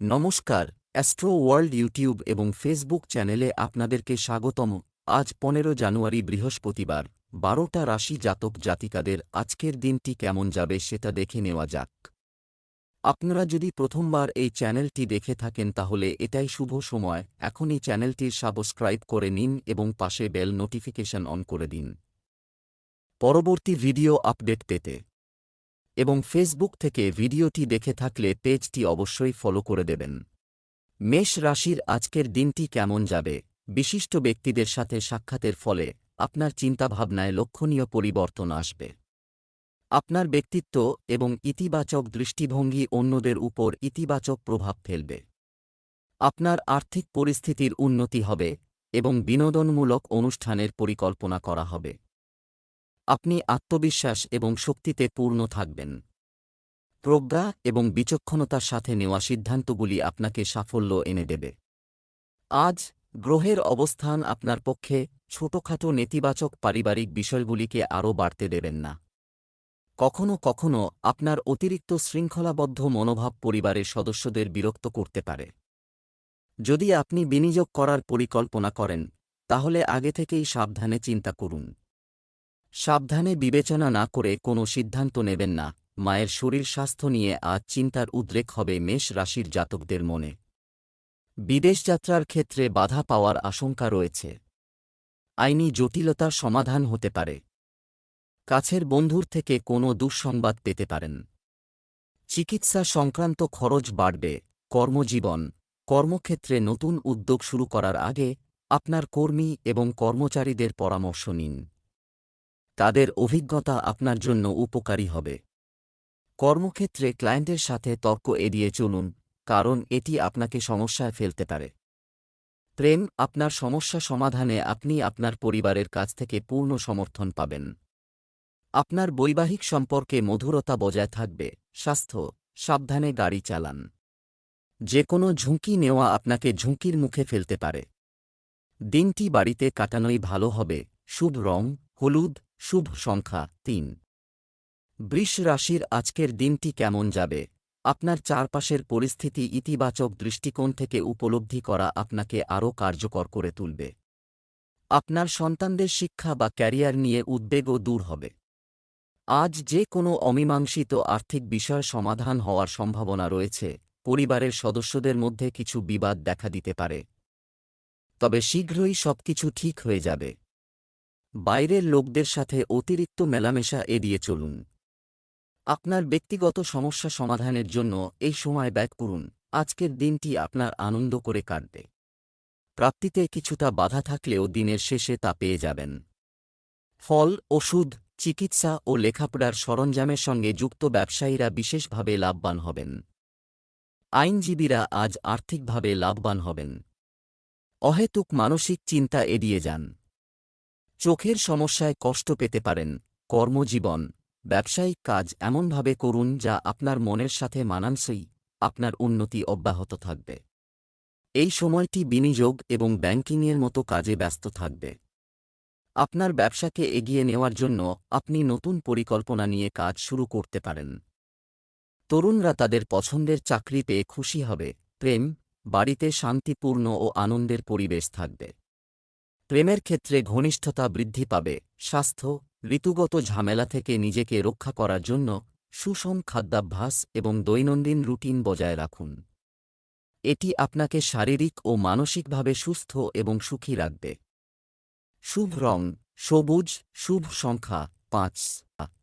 নমস্কার, astro world YouTube এবং Facebook চ্যানেলে আপনাদেরকে স্বাগতম। আজ 15 জানুয়ারি বৃহস্পতিবার, 12টা রাশি জাতক জাতিকাদের আজকের দিনটি কেমন যাবে সেটা দেখে নেওয়া যাক। আপনারা যদি প্রথমবার এই চ্যানেলটি দেখে থাকেন তাহলে এটাই শুভ সময়, এখনই চ্যানেলটির সাবস্ক্রাইব করে নিন এবং পাশে বেল নোটিফিকেশন অন করে দিন পরবর্তী ভিডিও আপডেট পেতে। এবং ফেসবুক থেকে ভিডিওটি দেখে থাকলে পেজটি অবশ্যই ফলো করে দেবেন। মেষ রাশির আজকের দিনটি কেমন যাবে? বিশিষ্ট ব্যক্তিদের সাথে সাক্ষাতের ফলে আপনার চিন্তাভাবনায় লক্ষণীয় পরিবর্তন আসবে। আপনার ব্যক্তিত্ব এবং ইতিবাচক দৃষ্টিভঙ্গি অন্যদের উপর ইতিবাচক প্রভাব ফেলবে। আপনার আর্থিক পরিস্থিতির উন্নতি হবে এবং বিনোদনমূলক অনুষ্ঠানের পরিকল্পনা করা হবে। আপনি আত্মবিশ্বাস এবং শক্তিতে পূর্ণ থাকবেন। প্রজ্ঞা এবং বিচক্ষণতার সাথে নেওয়া সিদ্ধান্তগুলি আপনাকে সাফল্য এনে দেবে। আজ গ্রহের অবস্থান আপনার পক্ষে ছোটখাটো নেতিবাচক পারিবারিক বিষয়গুলিকে আরও বাড়তে দেবেন না। কখনও কখনও আপনার অতিরিক্ত শৃঙ্খলাবদ্ধ মনোভাব পরিবারের সদস্যদের বিরক্ত করতে পারে। যদি আপনি বিনিয়োগ করার পরিকল্পনা করেন, তাহলে আগে থেকেই সাবধানে চিন্তা করুন। সাবধানে বিবেচনা না করে কোনো সিদ্ধান্ত নেবেন না। মায়ের শরীর স্বাস্থ্য নিয়ে আজ চিন্তার উদ্রেক হবে মেষ রাশির জাতকদের মনে। বিদেশযাত্রার ক্ষেত্রে বাধা পাওয়ার আশঙ্কা রয়েছে। আইনি জটিলতার সমাধান হতে পারে। কাছের বন্ধুর থেকে কোনো দুঃসংবাদ পেতে পারেন। চিকিৎসা সংক্রান্ত খরচ বাড়বে। কর্মজীবন, কর্মক্ষেত্রে নতুন উদ্যোগ শুরু করার আগে আপনার কর্মী এবং কর্মচারীদের পরামর্শ নিন। তাদের অভিজ্ঞতা আপনার জন্য উপকারী হবে। কর্মক্ষেত্রে ক্লায়েন্টের সাথে তর্ক এড়িয়ে চলুন, কারণ এটি আপনাকে সমস্যায় ফেলতে পারে। প্রেম, আপনার সমস্যা সমাধানে আপনি আপনার পরিবারের কাছ থেকে পূর্ণ সমর্থন পাবেন। আপনার বৈবাহিক সম্পর্কে মধুরতা বজায় থাকবে। স্বাস্থ্য, সাবধানে গাড়ি চালান। যে কোনো ঝুঁকি নেওয়া আপনাকে ঝুঁকির মুখে ফেলতে পারে। দিনটি বাড়িতে কাটানোই ভালো হবে। শুভ রং হলুদ, শুভ সংখ্যা 3। বৃষ রাশির আজকের দিনটি কেমন যাবে? আপনার চারপাশের পরিস্থিতি ইতিবাচক দৃষ্টিকোণ থেকে উপলব্ধি করা আপনাকে আরও কার্যকর করে তুলবে। আপনার সন্তানদের শিক্ষা বা ক্যারিয়ার নিয়ে উদ্বেগও দূর হবে। আজ যে কোনো অমীমাংসিত আর্থিক বিষয় সমাধান হওয়ার সম্ভাবনা রয়েছে। পরিবারের সদস্যদের মধ্যে কিছু বিবাদ দেখা দিতে পারে, তবে শীঘ্রই সবকিছু ঠিক হয়ে যাবে। বাইরের লোকদের সাথে অতিরিক্ত মেলামেশা এড়িয়ে চলুন। আপনার ব্যক্তিগত সমস্যা সমাধানের জন্য এই সময় ব্যয় করুন। আজকের দিনটি আপনার আনন্দ করে কাটবে। প্রাপ্তিতে কিছুটা বাধা থাকলেও দিনের শেষে তা পেয়ে যাবেন। ফল, ওষুধ, চিকিৎসা ও লেখাপড়ার সরঞ্জামের সঙ্গে যুক্ত ব্যবসায়ীরা বিশেষভাবে লাভবান হবেন। আইনজীবীরা আজ আর্থিকভাবে লাভবান হবেন। অহেতুক মানসিক চিন্তা এড়িয়ে যান। চোখের সমস্যায় কষ্ট পেতে পারেন। কর্মজীবন, ব্যবসায়িক কাজ এমনভাবে করুন যা আপনার মনের সাথে মানানসই। আপনার উন্নতি অব্যাহত থাকবে। এই সময়টি বিনিয়োগ এবং ব্যাংকিংয়ের মতো কাজে ব্যস্ত থাকবে। আপনার ব্যবসাকে এগিয়ে নেওয়ার জন্য আপনি নতুন পরিকল্পনা নিয়ে কাজ শুরু করতে পারেন। তরুণরা তাদের পছন্দের চাকরি পেয়ে খুশি হবে। প্রেম, বাড়িতে শান্তিপূর্ণ ও আনন্দের পরিবেশ থাকবে। প্রেমের ক্ষেত্রে ঘনিষ্ঠতা বৃদ্ধি পাবে। স্বাস্থ্য, ঋতুগত ঝামেলা থেকে নিজেকে রক্ষা করার জন্য সুষম খাদ্যাভ্যাস এবং দৈনন্দিন রুটিন বজায় রাখুন। এটি আপনাকে শারীরিক ও মানসিকভাবে সুস্থ এবং সুখী রাখবে। শুভ রং সবুজ, শুভ সংখ্যা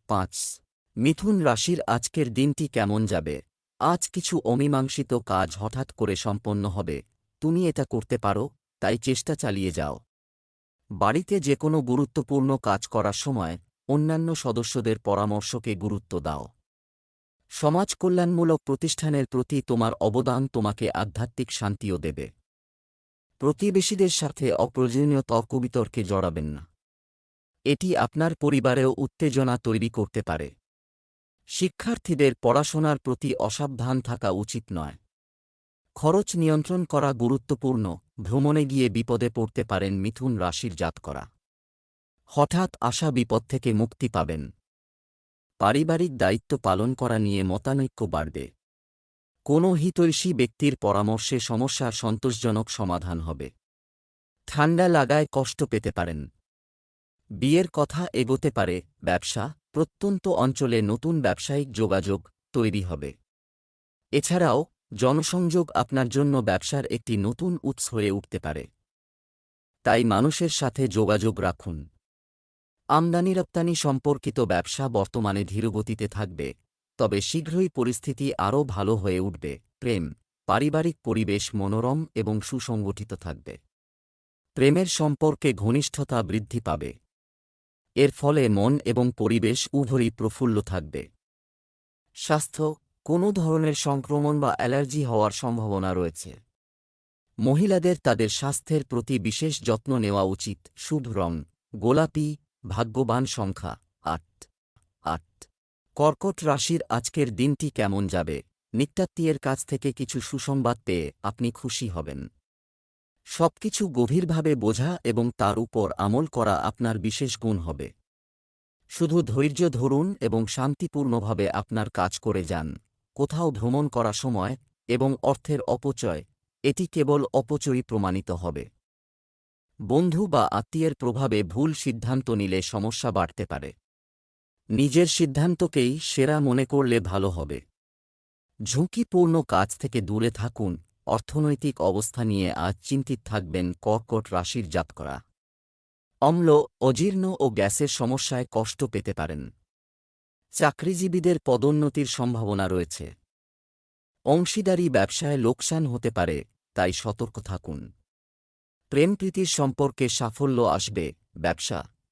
5। মিথুন রাশির আজকের দিনটি কেমন যাবে? আজ কিছু অমীমাংসিত কাজ হঠাৎ করে সম্পন্ন হবে। তুমি এটা করতে পারো, তাই চেষ্টা চালিয়ে যাও। বাড়িতে যে কোনো গুরুত্বপূর্ণ কাজ করার সময় অন্যান্য সদস্যদের পরামর্শকে গুরুত্ব দাও। সমাজ কল্যাণমূলক প্রতিষ্ঠানের প্রতি তোমার অবদান তোমাকে আধ্যাত্মিক শান্তিও দেবে। প্রতিবেশীদের সাথে অপ্রয়োজনীয় তর্কবিতর্কে জড়াবেন না। এটি আপনার পরিবারেও উত্তেজনা তৈরি করতে পারে। শিক্ষার্থীদের পড়াশোনার প্রতি অসাবধান থাকা উচিত নয়। খরচ নিয়ন্ত্রণ করা গুরুত্বপূর্ণ। ভ্রমণে গিয়ে বিপদে পড়তে পারেন মিথুন রাশির জাতকরা। হঠাৎ আসা বিপদ থেকে মুক্তি পাবেন। পারিবারিক দায়িত্ব পালন করা নিয়ে মতানৈক্য বাড়বে। কোনো হিতৈষী ব্যক্তির পরামর্শে সমস্যার সন্তোষজনক সমাধান হবে। ঠান্ডা লাগায় কষ্ট পেতে পারেন। বিয়ের কথা এগোতে পারে। ব্যবসা, প্রত্যন্ত অঞ্চলে নতুন ব্যবসায়িক যোগাযোগ তৈরি হবে। এছাড়াও জনসংযোগ আপনার জন্য ব্যবসার একটি নতুন উৎস হয়ে উঠতে পারে। তাই মানুষের সাথে যোগাযোগ রাখুন। আমদানি রপ্তানি সম্পর্কিত ব্যবসা বর্তমানে ধীরগতিতে থাকবে, তবে শীঘ্রই পরিস্থিতি আরও ভালো হয়ে উঠবে। প্রেম, পারিবারিক পরিবেশ মনোরম এবং সুসংগঠিত থাকবে। প্রেমের সম্পর্কে ঘনিষ্ঠতা বৃদ্ধি পাবে। এর ফলে মন এবং পরিবেশ উভয়ই প্রফুল্ল থাকবে। স্বাস্থ্য, কোনো ধরনের সংক্রমণ বা অ্যালার্জি হওয়ার সম্ভাবনা রয়েছে। মহিলাদের তাদের স্বাস্থ্যের প্রতি বিশেষ যত্ন নেওয়া উচিত। শুভ রং গোলাপি। ভাগ্যবান সংখ্যা ৮। কর্কট রাশির আজকের দিনটি কেমন যাবে? নিকটাত্মীয়ের কাছ থেকে কিছু সুসংবাদ পেয়ে আপনি খুশি হবেন। সবকিছু গভীরভাবে বোঝা এবং তার উপর আমল করা আপনার বিশেষ গুণ হবে। শুধু ধৈর্য ধরুন এবং শান্তিপূর্ণভাবে আপনার কাজ করে যান। কোথাও ভ্রমণ করা সময় এবং অর্থের অপচয়, এটি কেবল অপচয়ই প্রমাণিত হবে। বন্ধু বা আত্মীয়ের প্রভাবে ভুল সিদ্ধান্ত নিলে সমস্যা বাড়তে পারে। নিজের সিদ্ধান্তকেই সেরা মনে করলে ভালো হবে। ঝুঁকিপূর্ণ কাজ থেকে দূরে থাকুন। অর্থনৈতিক অবস্থা নিয়ে আজ চিন্তিত থাকবেন কর্কট রাশির জাতকরা। অম্ল, অজীর্ণ ও গ্যাসের সমস্যায় কষ্ট পেতে পারেন। চাকরিজীবীদের পদোন্নতির সম্ভাবনা রয়েছে। অংশীদারি ব্যবসায় লোকসান হতে পারে, তাই সতর্ক থাকুন। প্রেমপ্রীতির সম্পর্কে সাফল্য আসবে।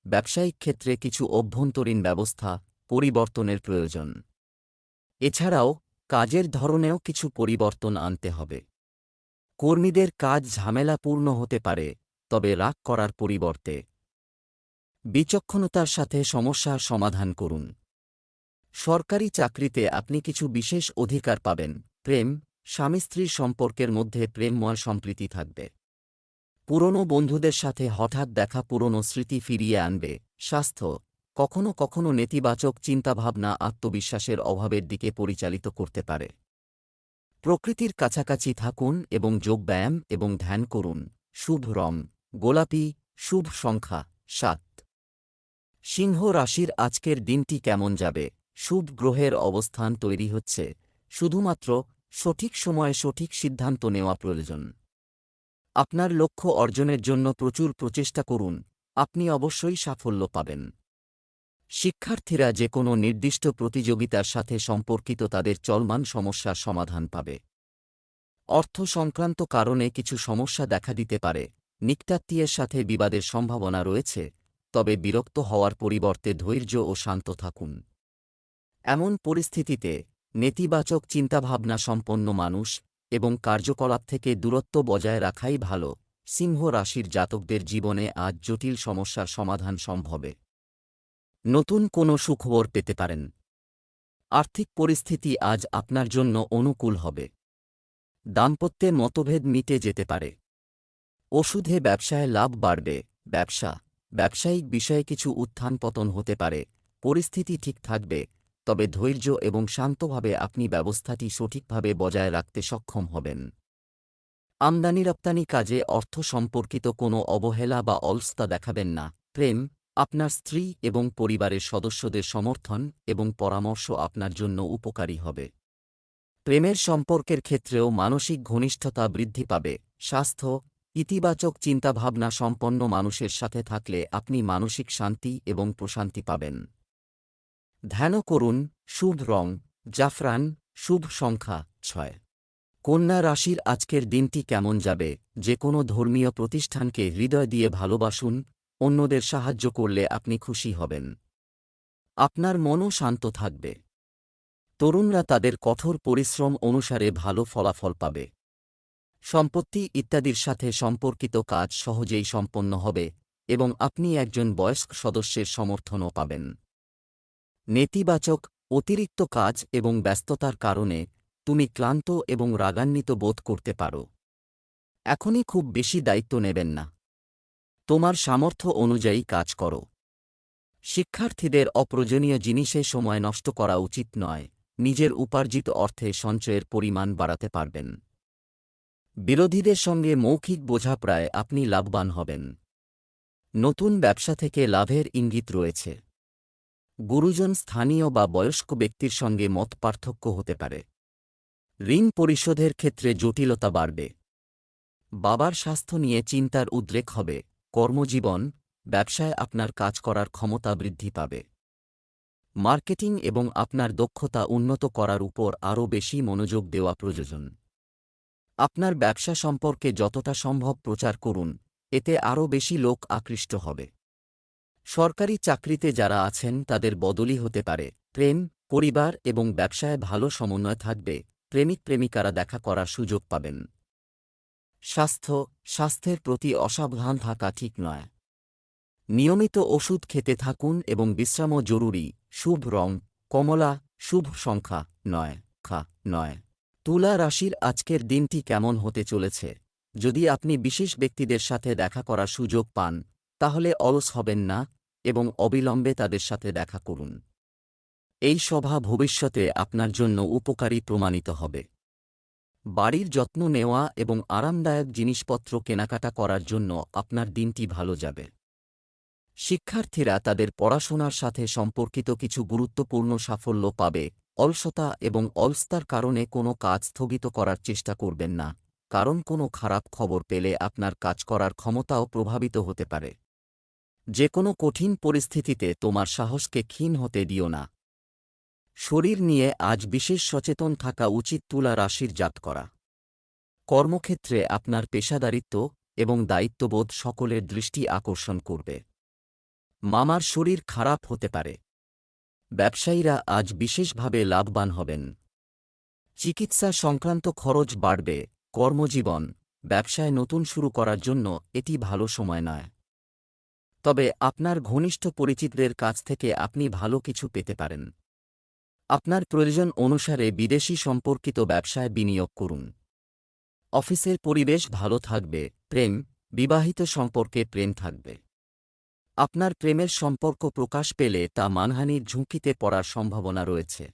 ব্যবসায়িক ক্ষেত্রে কিছু অভ্যন্তরীণ ব্যবস্থা পরিবর্তনের প্রয়োজন। এছাড়াও কাজের ধরনেও কিছু পরিবর্তন আনতে হবে। কর্মীদের কাজ ঝামেলাপূর্ণ হতে পারে, তবে রাগ করার পরিবর্তে বিচক্ষণতার সাথে সমস্যার সমাধান করুন। সরকারি চাকরিতে আপনি কিছু বিশেষ অধিকার পাবেন। প্রেম, স্বামী স্ত্রীর সম্পর্কের মধ্যে প্রেমময় সম্প্রীতি থাকবে। পুরনো বন্ধুদের সাথে হঠাৎ দেখা পুরনো স্মৃতি ফিরিয়ে আনবে। স্বাস্থ্য, কখনো কখনো নেতিবাচক চিন্তাভাবনা আত্মবিশ্বাসের অভাবের দিকে পরিচালিত করতে পারে। প্রকৃতির কাছাকাছি থাকুন এবং যোগব্যায়াম এবং ধ্যান করুন। শুভ রং গোলাপি। শুভ সংখ্যা ৭। সিংহ রাশির আজকের দিনটি কেমন যাবে? শুভ গ্রহের অবস্থান তৈরি হচ্ছে, শুধুমাত্র সঠিক সময়ে সঠিক সিদ্ধান্ত নেওয়া প্রয়োজন। আপনার লক্ষ্য অর্জনের জন্য প্রচুর প্রচেষ্টা করুন, আপনি অবশ্যই সাফল্য পাবেন। শিক্ষার্থীরা যে কোনো নির্দিষ্ট প্রতিযোগিতার সাথে সম্পর্কিত তাদের চলমান সমস্যার সমাধান পাবে। অর্থ সংক্রান্ত কারণে কিছু সমস্যা দেখা দিতে পারে। নিকটাত্মীয়ের সাথে বিবাদের সম্ভাবনা রয়েছে, তবে বিরক্ত হওয়ার পরিবর্তে ধৈর্য ও শান্ত থাকুন। এমন পরিস্থিতিতে নেতিবাচক চিন্তাভাবনা সম্পন্ন মানুষ এবং কার্যকলাপ থেকে দূরত্ব বজায় রাখাই ভালো। সিংহ রাশির জাতকদের জীবনে আজ জটিল সমস্যার সমাধান সম্ভবে। নতুন কোনো সুখবর পেতে পারেন। আর্থিক পরিস্থিতি আজ আপনার জন্য অনুকূল হবে। দাম্পত্যে মতভেদ মিটে যেতে পারে। ওষুধে ব্যবসায় লাভ বাড়বে। ব্যবসায়িক বিষয়ে কিছু উত্থান পতন হতে পারে। পরিস্থিতি ঠিক থাকবে, তবে ধৈর্য এবং শান্তভাবে আপনি ব্যবস্থাটি সঠিকভাবে বজায় রাখতে সক্ষম হবেন। আমদানি রপ্তানি কাজে অর্থ সম্পর্কিত কোনো অবহেলা বা অলসতা দেখাবেন না। প্রেম, আপনার স্ত্রী এবং পরিবারের সদস্যদের সমর্থন এবং পরামর্শ আপনার জন্য উপকারী হবে। প্রেমের সম্পর্কের ক্ষেত্রেও মানসিক ঘনিষ্ঠতা বৃদ্ধি পাবে। স্বাস্থ্য, ইতিবাচক চিন্তাভাবনা সম্পন্ন মানুষের সাথে থাকলে আপনি মানসিক শান্তি এবং প্রশান্তি পাবেন। ধ্যানও করুন। শুভ রং জাফরান। শুভ সংখ্যা ৬। কন্যা রাশির আজকের দিনটি কেমন যাবে? যে কোনো ধর্মীয় প্রতিষ্ঠানকে হৃদয় দিয়ে ভালোবাসুন। অন্যদের সাহায্য করলে আপনি খুশি হবেন। আপনার মনও শান্ত থাকবে। তরুণরা তাদের কঠোর পরিশ্রম অনুসারে ভালো ফলাফল পাবে। সম্পত্তি ইত্যাদির সাথে সম্পর্কিত কাজ সহজেই সম্পন্ন হবে এবং আপনি একজন বয়স্ক সদস্যের সমর্থনও পাবেন। নেতিবাচক অতিরিক্ত কাজ এবং ব্যস্ততার কারণে তুমি ক্লান্ত এবং রাগান্বিত বোধ করতে পারো। এখনই খুব বেশি দায়িত্ব নেবেন না। তোমার সামর্থ্য অনুযায়ী কাজ করো। শিক্ষার্থীদের অপ্রয়োজনীয় জিনিসে সময় নষ্ট করা উচিত নয়। নিজের উপার্জিত অর্থে সঞ্চয়ের পরিমাণ বাড়াতে পারবেন। বিরোধীদের সঙ্গে মৌখিক বোঝাপড়ায় আপনি লাভবান হবেন। নতুন ব্যবসা থেকে লাভের ইঙ্গিত রয়েছে। গুরুজন স্থানীয় বা বয়স্ক ব্যক্তির সঙ্গে মতপার্থক্য হতে পারে। ঋণ পরিশোধের ক্ষেত্রে জটিলতা বাড়বে। বাবার স্বাস্থ্য নিয়ে চিন্তার উদ্রেক হবে। কর্মজীবন, ব্যবসায় আপনার কাজ করার ক্ষমতা বৃদ্ধি পাবে। মার্কেটিং এবং আপনার দক্ষতা উন্নত করার উপর আরও বেশি মনোযোগ দেওয়া প্রয়োজন। আপনার ব্যবসা সম্পর্কে যতটা সম্ভব প্রচার করুন, এতে আরও বেশি লোক আকৃষ্ট হবে। সরকারি চাকরিতে যারা আছেন তাদের বদলি হতে পারে। প্রেম, পরিবার এবং ব্যবসায় ভালো সমন্বয় থাকবে। প্রেমিক-প্রেমিকারা দেখা করার সুযোগ পাবেন। স্বাস্থ্যের প্রতি অসাবধান থাকা ঠিক নয়। নিয়মিত ওষুধ খেতে থাকুন এবং বিশ্রামও জরুরি। শুভ রং কমলা, শুভ সংখ্যা 9। তুলা রাশির আজকের দিনটি কেমন হতে চলেছে? যদি আপনি বিশেষ ব্যক্তিদের সাথে দেখা করার সুযোগ পান, তাহলে অলস হবেন না এবং অবিলম্বে তাদের সাথে দেখা করুন। এই সভা ভবিষ্যতে আপনার জন্য উপকারী প্রমাণিত হবে। বাড়ির যত্ন নেওয়া এবং আরামদায়ক জিনিসপত্র কেনাকাটা করার জন্য আপনার দিনটি ভালো যাবে। শিক্ষার্থীরা তাদের পড়াশোনার সাথে সম্পর্কিত কিছু গুরুত্বপূর্ণ সাফল্য পাবে। অলসতা এবং অলসতার কারণে কোনো কাজ স্থগিত করার চেষ্টা করবেন না, কারণ কোনো খারাপ খবর পেলে আপনার কাজ করার ক্ষমতাও প্রভাবিত হতে পারে। যে কোনো কঠিন পরিস্থিতিতে তোমার সাহসকে ক্ষীণ হতে দিও না। শরীর নিয়ে আজ বিশেষ সচেতন থাকা উচিত তুলা রাশির জাতকরা। কর্মক্ষেত্রে আপনার পেশাদারিত্ব এবং দায়িত্ববোধ সকলের দৃষ্টি আকর্ষণ করবে। মামার শরীর খারাপ হতে পারে। ব্যবসায়ীরা আজ বিশেষভাবে লাভবান হবেন। চিকিৎসা সংক্রান্ত খরচ বাড়বে। কর্মজীবন, ব্যবসায় নতুন শুরু করার জন্য এটি ভালো সময় নয়। তবে আপনার ঘনিষ্ঠ পরিচিতদের কাছ থেকে আপনি ভালো কিছু পেতে পারেন। আপনার প্রয়োজন অনুসারে বিদেশি সম্পর্কিত ব্যবসায় বিনিয়োগ করুন। অফিসের পরিবেশ ভালো থাকবে। প্রেম, বিবাহিত সম্পর্কে প্রেম থাকবে। আপনার প্রেমের সম্পর্ক প্রকাশ পেলে তা মানহানির ঝুঁকিতে পড়ার সম্ভাবনা রয়েছে।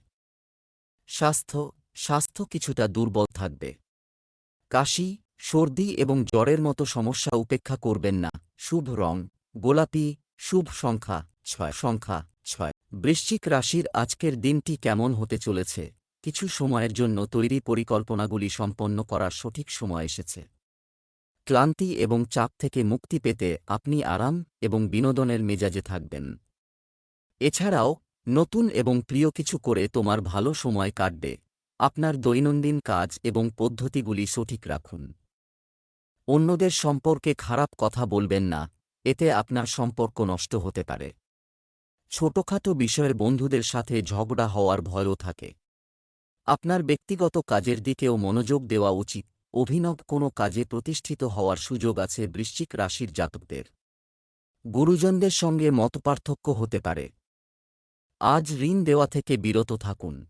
স্বাস্থ্য কিছুটা দুর্বল থাকবে। কাশি, সর্দি এবং জ্বরের মতো সমস্যা উপেক্ষা করবেন না। শুভ রং গোলাপি, শুভ সংখ্যা 6। বৃশ্চিক রাশির আজকের দিনটি কেমন হতে চলেছে? কিছু সময়ের জন্য তৈরি পরিকল্পনাগুলি সম্পন্ন করার সঠিক সময় এসেছে। ক্লান্তি এবং চাপ থেকে মুক্তি পেতে আপনি আরাম এবং বিনোদনের মেজাজে থাকবেন। এছাড়াও নতুন এবং প্রিয় কিছু করে তোমার ভালো সময় কাটবে। আপনার দৈনন্দিন কাজ এবং পদ্ধতিগুলি সঠিক রাখুন। অন্যদের সম্পর্কে খারাপ কথা বলবেন না, এতে আপনার সম্পর্ক নষ্ট হতে পারে। ছোটখাটো বিষয়ের বন্ধুদের সাথে ঝগড়া হওয়ার ভয়ও থাকে। আপনার ব্যক্তিগত কাজের দিকেও মনোযোগ দেওয়া উচিত। অভিনব কোনো কাজে প্রতিষ্ঠিত হওয়ার সুযোগ আছে বৃশ্চিক রাশির জাতকদের। গুরুজনদের সঙ্গে মতপার্থক্য হতে পারে। আজ ঋণ দেওয়া থেকে বিরত থাকুন।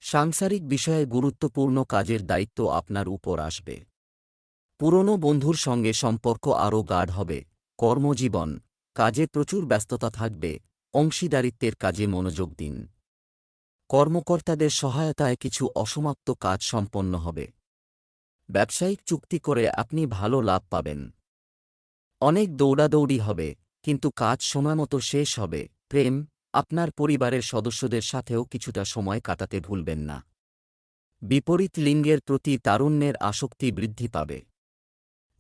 সাংসারিক বিষয়ে গুরুত্বপূর্ণ কাজের দায়িত্ব আপনার উপর আসবে। পুরনো বন্ধুর সঙ্গে সম্পর্ক আরও গাঢ় হবে। কর্মজীবন, কাজে প্রচুর ব্যস্ততা থাকবে। অংশীদারিত্বের কাজে মনোযোগ দিন। কর্মকর্তাদের সহায়তায় কিছু অসমাপ্ত কাজ সম্পন্ন হবে। ব্যবসায়িক চুক্তি করে আপনি ভালো লাভ পাবেন। অনেক দৌড়াদৌড়ি হবে, কিন্তু কাজ সময়মতো শেষ হবে। প্রেম, আপনার পরিবারের সদস্যদের সাথেও কিছুটা সময় কাটাতে ভুলবেন না। বিপরীত লিঙ্গের প্রতি তারুণ্যের আসক্তি বৃদ্ধি পাবে।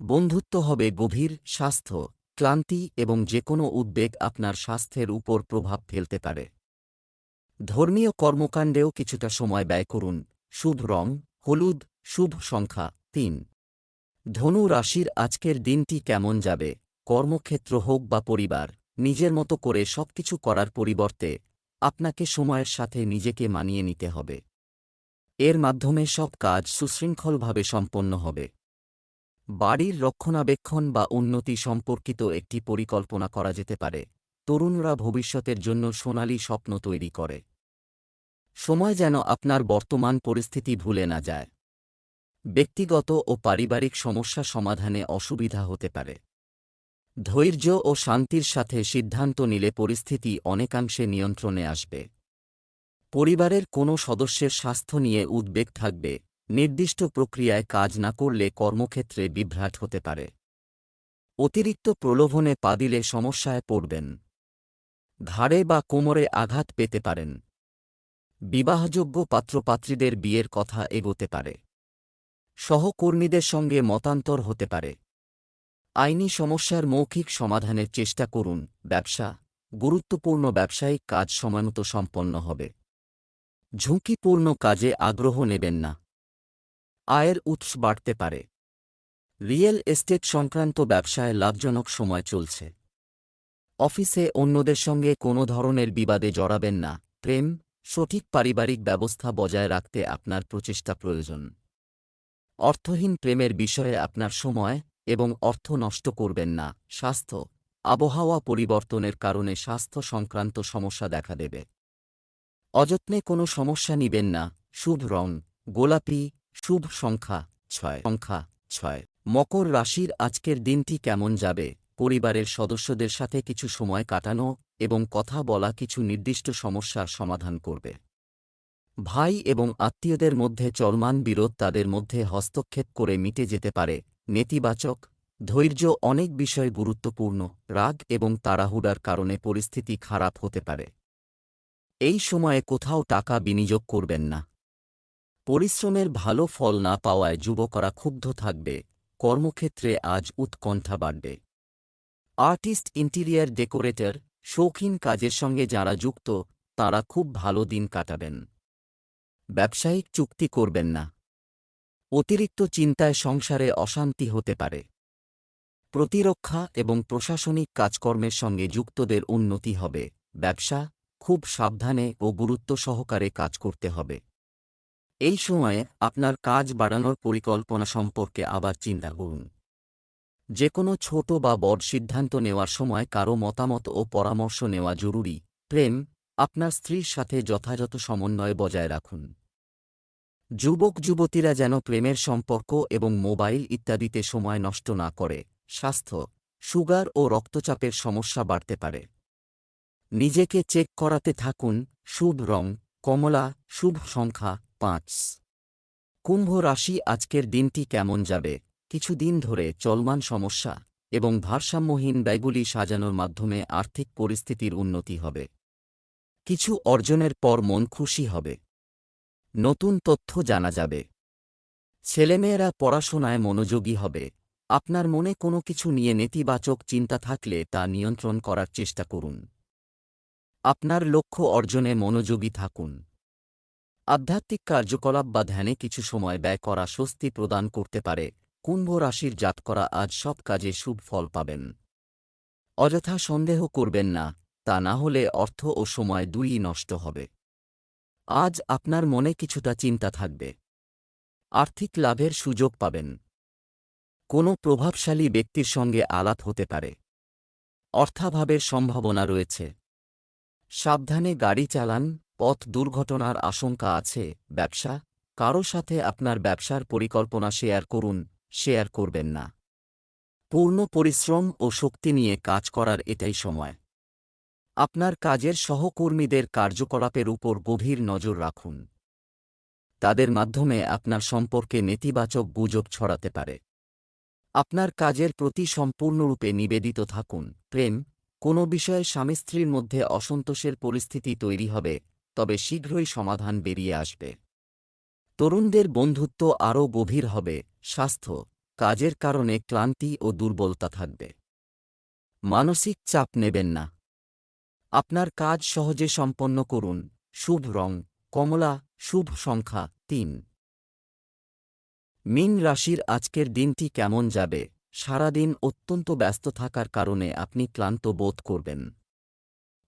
বন্ধুত্ব হবে গভীর। স্বাস্থ্য, ক্লান্তি এবং যেকোনো উদ্বেগ আপনার স্বাস্থ্যের উপর প্রভাব ফেলতে পারে। ধর্মীয় কর্মকাণ্ডেও কিছুটা সময় ব্যয় করুন। শুভ রং হলুদ, শুভ সংখ্যা 3। ধনু রাশির আজকের দিনটি কেমন যাবে? কর্মক্ষেত্র হোক বা পরিবার, নিজের মতো করে সবকিছু করার পরিবর্তে আপনাকে সময়ের সাথে নিজেকে মানিয়ে নিতে হবে। এর মাধ্যমে সব কাজ সুশৃঙ্খলভাবে সম্পন্ন হবে। বাড়ির রক্ষণাবেক্ষণ বা উন্নতি সম্পর্কিত একটি পরিকল্পনা করা যেতে পারে। তরুণরা ভবিষ্যতের জন্য সোনালী স্বপ্ন তৈরি করে। সময় যেন আপনার বর্তমান পরিস্থিতি ভুলে না যায়। ব্যক্তিগত ও পারিবারিক সমস্যা সমাধানে অসুবিধা হতে পারে। ধৈর্য ও শান্তির সাথে সিদ্ধান্ত নিলে পরিস্থিতি অনেকাংশে নিয়ন্ত্রণে আসবে। পরিবারের কোনো সদস্যের স্বাস্থ্য নিয়ে উদ্বেগ থাকবে। নির্দিষ্ট প্রক্রিয়ায় কাজ না করলে কর্মক্ষেত্রে বিভ্রাট হতে পারে। অতিরিক্ত প্রলোভনে পা দিলে সমস্যায় পড়বেন। ঘাড়ে বা কোমরে আঘাত পেতে পারেন। বিবাহযোগ্য পাত্রপাত্রীদের বিয়ের কথা এগোতে পারে। সহকর্মীদের সঙ্গে মতান্তর হতে পারে। আইনি সমস্যার মৌখিক সমাধানের চেষ্টা করুন। ব্যবসা, গুরুত্বপূর্ণ ব্যবসায়িক কাজ সময়মতো সম্পন্ন হবে। ঝুঁকিপূর্ণ কাজে আগ্রহ নেবেন না। আয়ের উৎস বাড়তে পারে। রিয়েল এস্টেট সংক্রান্ত ব্যবসায় লাভজনক সময় চলছে। অফিসে অন্যদের সঙ্গে কোনো ধরনের বিবাদে জড়াবেন না। প্রেম, সঠিক পারিবারিক ব্যবস্থা বজায় রাখতে আপনার প্রচেষ্টা প্রয়োজন। অর্থহীন প্রেমের বিষয়ে আপনার সময় এবং অর্থ নষ্ট করবেন না। স্বাস্থ্য, আবহাওয়া পরিবর্তনের কারণে স্বাস্থ্য সংক্রান্ত সমস্যা দেখা দেবে। অযত্নে কোনো সমস্যা নিবেন না। শুভ রং গোলাপি। শুভ সংখ্যা 6। মকর রাশির আজকের দিনটি কেমন যাবে? পরিবারের সদস্যদের সাথে কিছু সময় কাটানো এবং কথা বলা কিছু নির্দিষ্ট সমস্যার সমাধান করবে। ভাই এবং আত্মীয়দের মধ্যে চলমান বিরোধ তাদের মধ্যে হস্তক্ষেপ করে মিটে যেতে পারে। নেতিবাচক ধৈর্য অনেক বিষয় গুরুত্বপূর্ণ। রাগ এবং তাড়াহুড়ার কারণে পরিস্থিতি খারাপ হতে পারে। এই সময়ে কোথাও টাকা বিনিয়োগ করবেন না। পরিশ্রমের ভালো ফল না পাওয়ায় যুবকরা ক্ষুব্ধ থাকবে। কর্মক্ষেত্রে আজ উৎকণ্ঠা বাড়বে। আর্টিস্ট, ইন্টিরিয়ার ডেকোরেটর, শৌখিন কাজের সঙ্গে যারা যুক্ত তারা খুব ভালো দিন কাটাবেন। ব্যবসায়িক চুক্তি করবেন না। অতিরিক্ত চিন্তায় সংসারে অশান্তি হতে পারে। প্রতিরক্ষা এবং প্রশাসনিক কাজকর্মের সঙ্গে যুক্তদের উন্নতি হবে। ব্যবসা, খুব সাবধানে ও গুরুত্ব সহকারে কাজ করতে হবে। এই সময়ে আপনার কাজ বাড়ানোর পরিকল্পনা সম্পর্কে আবার চিন্তা করুন। যে কোনো ছোট বা বড় সিদ্ধান্ত নেওয়ার সময় কারও মতামত ও পরামর্শ নেওয়া জরুরি। প্রেম, আপনার স্ত্রীর সাথে যথাযথ সমন্বয় বজায় রাখুন। যুবক যুবতীরা যেন প্রেমের সম্পর্ক এবং মোবাইল ইত্যাদিতে সময় নষ্ট না করে। স্বাস্থ্য, সুগার ও রক্তচাপের সমস্যা বাড়তে পারে। নিজেকে চেক করাতে থাকুন। শুভ রং কমলা। শুভ সংখ্যা 5। কুম্ভ রাশি আজকের দিনটি কেমন যাবে? কিছুদিন ধরে চলমান সমস্যা এবং ভারসাম্যহীন ব্যয়গুলি সাজানোর মাধ্যমে আর্থিক পরিস্থিতির উন্নতি হবে। কিছু অর্জনের পর মন খুশি হবে। নতুন তথ্য জানা যাবে। ছেলেমেয়েরা পড়াশোনায় মনোযোগী হবে। আপনার মনে কোনো কিছু নিয়ে নেতিবাচক চিন্তা থাকলে তা নিয়ন্ত্রণ করার চেষ্টা করুন। আপনার লক্ষ্য অর্জনে মনোযোগী থাকুন। আধ্যাত্মিক কার্যকলাপ বা ধ্যানে কিছু সময় ব্যয় করা স্বস্তি প্রদান করতে পারে। কুম্ভ রাশির জাতকরা আজ সব কাজে শুভ ফল পাবেন। অযথা সন্দেহ করবেন না, তা না হলে অর্থ ও সময় দুইই নষ্ট হবে। আজ আপনার মনে কিছুটা চিন্তা থাকবে। আর্থিক লাভের সুযোগ পাবেন। কোনো প্রভাবশালী ব্যক্তির সঙ্গে আলাপ হতে পারে। অর্থাভাবের সম্ভাবনা রয়েছে। সাবধানে গাড়ি চালান, পথ দুর্ঘটনার আশঙ্কা আছে। ব্যবসা, কারো সাথে আপনার ব্যবসার পরিকল্পনা শেয়ার করবেন না। পূর্ণ পরিশ্রম ও শক্তি নিয়ে কাজ করার এটাই সময়। আপনার কাজের সহকর্মীদের কার্যকলাপের উপর গভীর নজর রাখুন। তাদের মাধ্যমে আপনার সম্পর্কে নেতিবাচক গুজব ছড়াতে পারে। আপনার কাজের প্রতি সম্পূর্ণরূপে নিবেদিত থাকুন। প্রেম, কোনো বিষয়ে স্বামী স্ত্রীর মধ্যে অসন্তোষের পরিস্থিতি তৈরি হবে, তবে শীঘ্রই সমাধান বেরিয়ে আসবে। তরুণদের বন্ধুত্ব আরও গভীর হবে। স্বাস্থ্য, কাজের কারণে ক্লান্তি ও দুর্বলতা থাকবে। মানসিক চাপ নেবেন না। আপনার কাজ সহজে সম্পন্ন করুন। শুভ রং কমলা। শুভ সংখ্যা 3। মীন রাশির আজকের দিনটি কেমন যাবে? সারাদিন অত্যন্ত ব্যস্ত থাকার কারণে আপনি ক্লান্ত বোধ করবেন।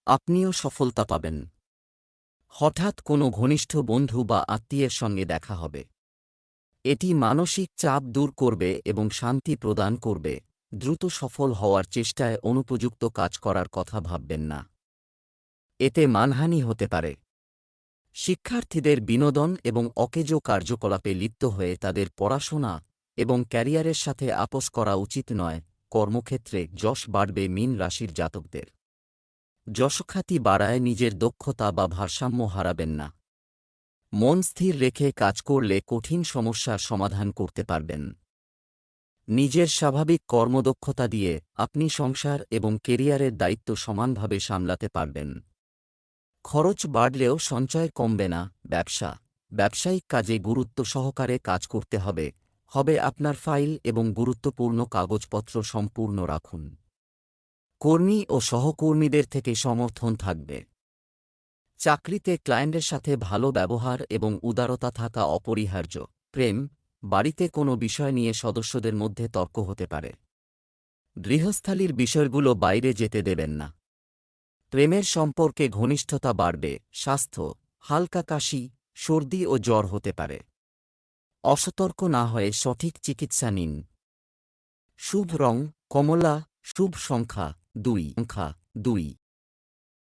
আপনিও সফলতা পাবেন। হঠাৎ কোনো ঘনিষ্ঠ বন্ধু বা আত্মীয়ের সঙ্গে দেখা হবে। এটি মানসিক চাপ দূর করবে এবং শান্তি প্রদান করবে। দ্রুত সফল হওয়ার চেষ্টায় অনুপযুক্ত কাজ করার কথা ভাববেন না। এতে মানহানি হতে পারে। শিক্ষার্থীদের বিনোদন এবং অকেজো কার্যকলাপে লিপ্ত হয়ে তাদের পড়াশোনা এবং ক্যারিয়ারের সাথে আপোস করা উচিত নয়। কর্মক্ষেত্রে যশ বাড়বে মীন রাশির জাতকদের। যশখ্যাতি বাড়ায় নিজের দক্ষতা বা ভারসাম্য হারাবেন না। মন স্থির রেখে কাজ করলে কঠিন সমস্যার সমাধান করতে পারবেন। নিজের স্বাভাবিক কর্মদক্ষতা দিয়ে আপনি সংসার এবং কেরিয়ারের দায়িত্ব সমানভাবে সামলাতে পারবেন। খরচ বাড়লেও সঞ্চয় কমবে না। ব্যবসায়িক কাজে গুরুত্ব সহকারে কাজ করতে হবে। আপনার ফাইল এবং গুরুত্বপূর্ণ কাগজপত্র সম্পূর্ণ রাখুন। কর্মী ও সহকর্মীদের থেকে সমর্থন থাকবে। চাকরিতে ক্লায়েন্টের সাথে ভালো ব্যবহার এবং উদারতা থাকা অপরিহার্য। প্রেম, বাড়িতে কোনো বিষয় নিয়ে সদস্যদের মধ্যে তর্ক হতে পারে। গৃহস্থালির বিষয়গুলো বাইরে যেতে দেবেন না। প্রেমের সম্পর্কে ঘনিষ্ঠতা বাড়বে। স্বাস্থ্য, হালকা কাশি, সর্দি ও জ্বর হতে পারে। অসতর্ক না হয়ে সঠিক চিকিৎসা নিন। শুভ রং কমলা, শুভ সংখ্যা 2।